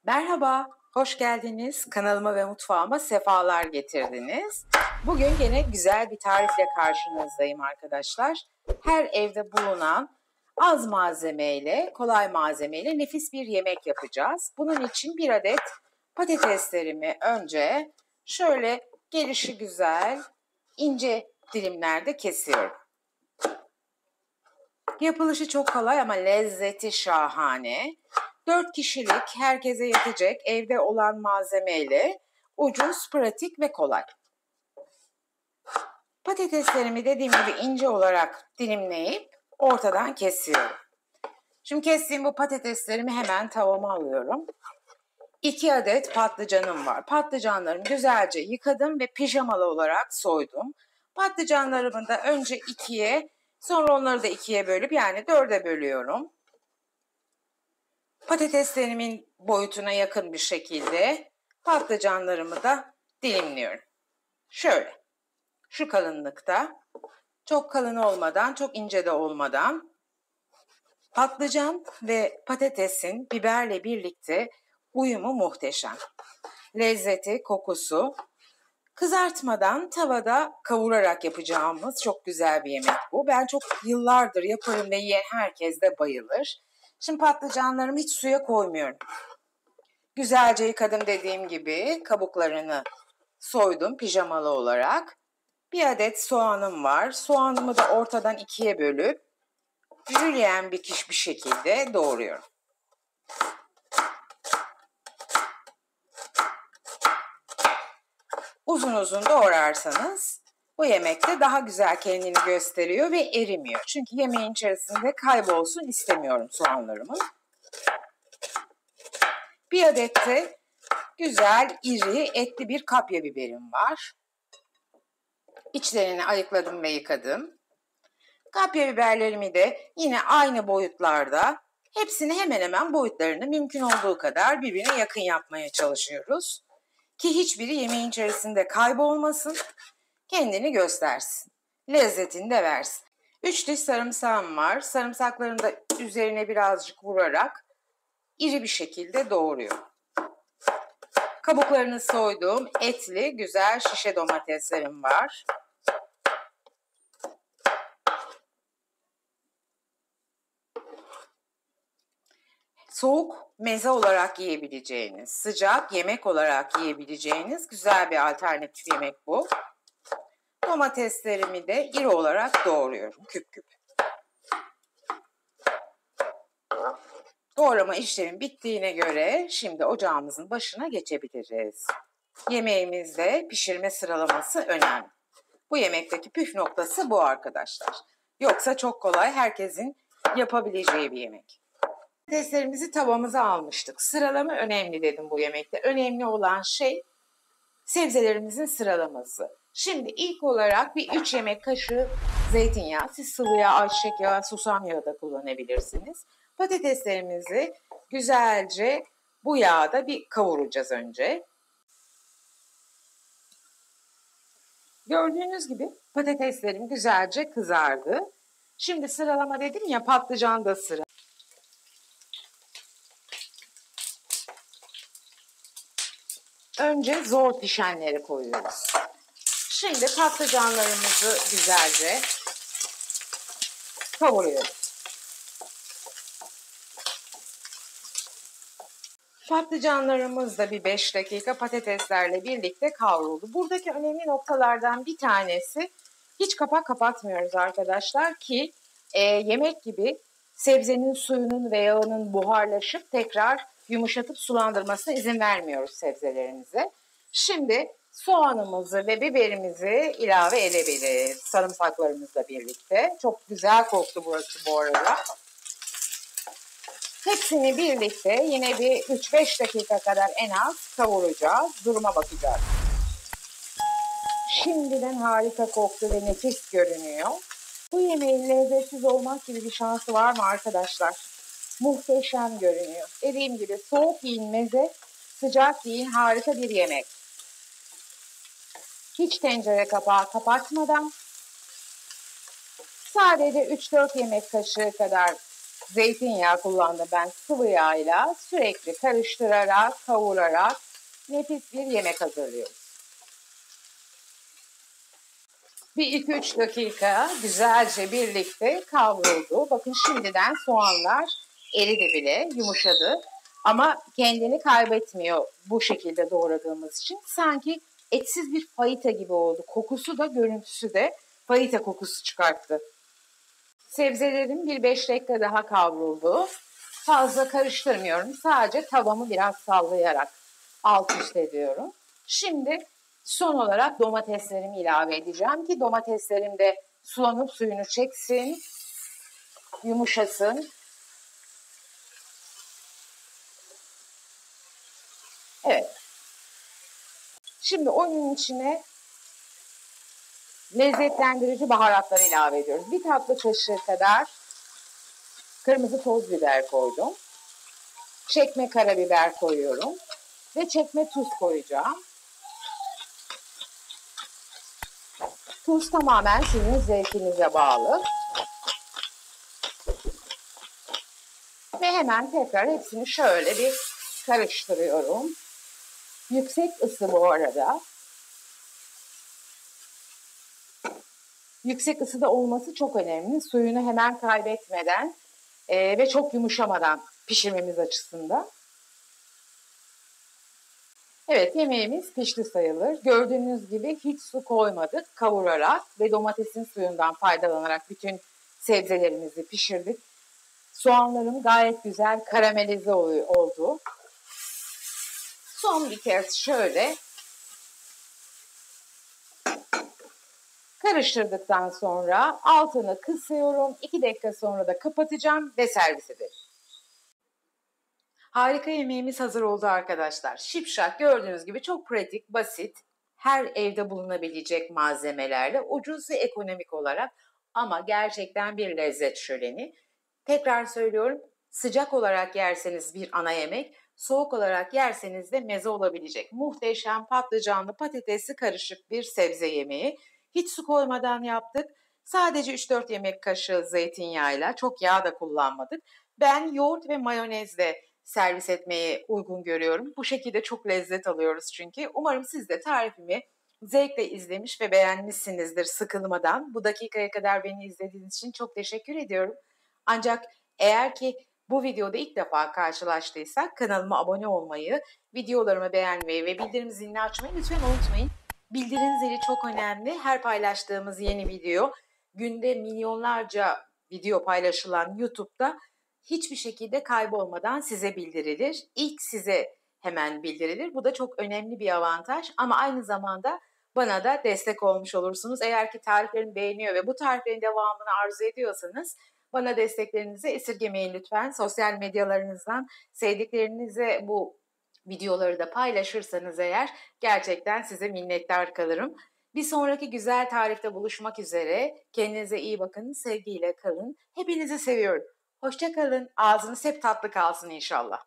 Merhaba, hoş geldiniz. Kanalıma ve mutfağıma sefalar getirdiniz. Bugün gene güzel bir tarifle karşınızdayım arkadaşlar. Her evde bulunan az malzemeyle, kolay malzemeyle nefis bir yemek yapacağız. Bunun için bir adet patateslerimi önce şöyle gelişi güzel, ince dilimlerde kesiyorum. Yapılışı çok kolay ama lezzeti şahane. 4 kişilik, herkese yetecek evde olan malzemeyle ucuz, pratik ve kolay. Patateslerimi dediğim gibi ince olarak dilimleyip ortadan kesiyorum. Şimdi kestiğim bu patateslerimi hemen tavama alıyorum. 2 adet patlıcanım var. Patlıcanlarımı güzelce yıkadım ve pijamalı olarak soydum. Patlıcanlarımı da önce 2'ye, sonra onları da 2'ye bölüp yani 4'e bölüyorum. Patateslerimin boyutuna yakın bir şekilde patlıcanlarımı da dilimliyorum. Şöyle, şu kalınlıkta, çok kalın olmadan, çok ince de olmadan. Patlıcan ve patatesin biberle birlikte uyumu muhteşem. Lezzeti, kokusu, kızartmadan tavada kavurarak yapacağımız çok güzel bir yemek bu. Ben çok yıllardır yaparım ve yiyen herkes de bayılır. Şimdi patlıcanlarımı hiç suya koymuyorum. Güzelce yıkadım dediğim gibi, kabuklarını soydum pijamalı olarak. Bir adet soğanım var. Soğanımı da ortadan 2'ye bölüp jülyen bir şekilde doğruyorum. Uzun uzun doğrarsanız bu yemekte daha güzel kendini gösteriyor ve erimiyor. Çünkü yemeğin içerisinde kaybolsun istemiyorum soğanlarımın. Bir adet de güzel, iri, etli bir kapya biberim var. İçlerini ayıkladım ve yıkadım. Kapya biberlerimi de yine aynı boyutlarda, hepsini hemen hemen boyutlarını mümkün olduğu kadar birbirine yakın yapmaya çalışıyoruz. Ki hiçbiri yemeğin içerisinde kaybolmasın, kendini göstersin, lezzetini de versin. 3 diş sarımsağım var. Sarımsaklarını da üzerine birazcık vurarak iri bir şekilde doğruyorum. Kabuklarını soyduğum etli güzel şişe domateslerim var. Soğuk meze olarak yiyebileceğiniz, sıcak yemek olarak yiyebileceğiniz güzel bir alternatif yemek bu. Domateslerimi de iri olarak doğruyorum küp küp. Doğrama işlemi bittiğine göre şimdi ocağımızın başına geçebiliriz. Yemeğimizde pişirme sıralaması önemli. Bu yemekteki püf noktası bu arkadaşlar. Yoksa çok kolay, herkesin yapabileceği bir yemek. Patateslerimizi tavamıza almıştık. Sıralama önemli dedim bu yemekte. Önemli olan şey sebzelerimizin sıralaması. Şimdi ilk olarak bir 3 yemek kaşığı zeytinyağı, siz sıvı yağ, ayçiçek yağı, susam yağı da kullanabilirsiniz. Patateslerimizi güzelce bu yağda bir kavuracağız önce. Gördüğünüz gibi patateslerim güzelce kızardı. Şimdi sıralama dedim ya, patlıcan da sıra. Önce zor pişenleri koyuyoruz. Şimdi patlıcanlarımızı güzelce kavuruyoruz. Patlıcanlarımız da bir 5 dakika patateslerle birlikte kavruldu. Buradaki önemli noktalardan bir tanesi, hiç kapak kapatmıyoruz arkadaşlar ki yemek gibi sebzenin suyunun ve yağının buharlaşıp tekrar yumuşatıp sulandırmasına izin vermiyoruz sebzelerimize. Şimdi soğanımızı ve biberimizi ilave edebiliriz sarımsaklarımızla birlikte. Çok güzel koktu burası bu arada. Hepsini birlikte yine bir 3-5 dakika kadar en az kavuracağız. Duruma bakacağız. Şimdiden harika koktu ve nefis görünüyor. Bu yemeğin lezzetsiz olmak gibi bir şansı var mı arkadaşlar? Muhteşem görünüyor. Dediğim gibi soğuk yiyin meze, sıcak yiyin harika bir yemek. Hiç tencere kapağı kapatmadan sadece 3-4 yemek kaşığı kadar zeytinyağı kullandım ben sıvı yağıyla. Sürekli karıştırarak, kavurarak nefis bir yemek hazırlıyoruz. Bir 2-3 dakika güzelce birlikte kavruldu. Bakın şimdiden soğanlar eridi bile, yumuşadı. Ama kendini kaybetmiyor bu şekilde doğradığımız için. Sanki etsiz bir fajita gibi oldu. Kokusu da görüntüsü de fajita kokusu çıkarttı. Sebzelerim bir 5 dakika daha kavruldu. Fazla karıştırmıyorum. Sadece tavamı biraz sallayarak alt üst ediyorum. Şimdi son olarak domateslerimi ilave edeceğim ki domateslerim de sulanıp suyunu çeksin, yumuşasın. Evet. Şimdi onun içine lezzetlendirici baharatlar ilave ediyoruz. Bir tatlı kaşığı kadar kırmızı toz biber koydum. Çekme karabiber koyuyorum. Ve çekme tuz koyacağım. Tuz tamamen sizin zevkinize bağlı. Ve hemen tekrar hepsini şöyle bir karıştırıyorum. Yüksek ısı bu arada. Yüksek ısıda olması çok önemli. Suyunu hemen kaybetmeden ve çok yumuşamadan pişirmemiz açısından. Evet, yemeğimiz pişti sayılır. Gördüğünüz gibi hiç su koymadık. Kavurarak ve domatesin suyundan faydalanarak bütün sebzelerimizi pişirdik. Soğanlarım gayet güzel karamelize oldu. Son bir kez şöyle karıştırdıktan sonra altını kısıyorum. 2 dakika sonra da kapatacağım ve servis ederim. Harika yemeğimiz hazır oldu arkadaşlar. Şipşak gördüğünüz gibi çok pratik, basit, her evde bulunabilecek malzemelerle ucuz ve ekonomik olarak ama gerçekten bir lezzet şöleni. Tekrar söylüyorum, sıcak olarak yerseniz bir ana yemek, soğuk olarak yerseniz de meze olabilecek muhteşem patlıcanlı patatesli karışık bir sebze yemeği. Hiç su koymadan yaptık. Sadece 3-4 yemek kaşığı zeytinyağıyla, çok yağ da kullanmadık. Ben yoğurt ve mayonezle servis etmeyi uygun görüyorum. Bu şekilde çok lezzet alıyoruz çünkü. Umarım siz de tarifimi zevkle izlemiş ve beğenmişsinizdir sıkılmadan. Bu dakikaya kadar beni izlediğiniz için çok teşekkür ediyorum. Ancak eğer ki bu videoda ilk defa karşılaştıysak kanalıma abone olmayı, videolarımı beğenmeyi ve bildirim zilini açmayı lütfen unutmayın. Bildirim zili çok önemli. Her paylaştığımız yeni video, günde milyonlarca video paylaşılan YouTube'da hiçbir şekilde kaybolmadan size bildirilir. İlk size hemen bildirilir. Bu da çok önemli bir avantaj ama aynı zamanda bana da destek olmuş olursunuz. Eğer ki tariflerimi beğeniyor ve bu tariflerin devamını arzu ediyorsanız bana desteklerinizi esirgemeyin lütfen. Sosyal medyalarınızdan sevdiklerinize bu videoları da paylaşırsanız eğer gerçekten size minnettar kalırım. Bir sonraki güzel tarifte buluşmak üzere. Kendinize iyi bakın, sevgiyle kalın. Hepinizi seviyorum. Hoşça kalın. Ağzınız hep tatlı kalsın inşallah.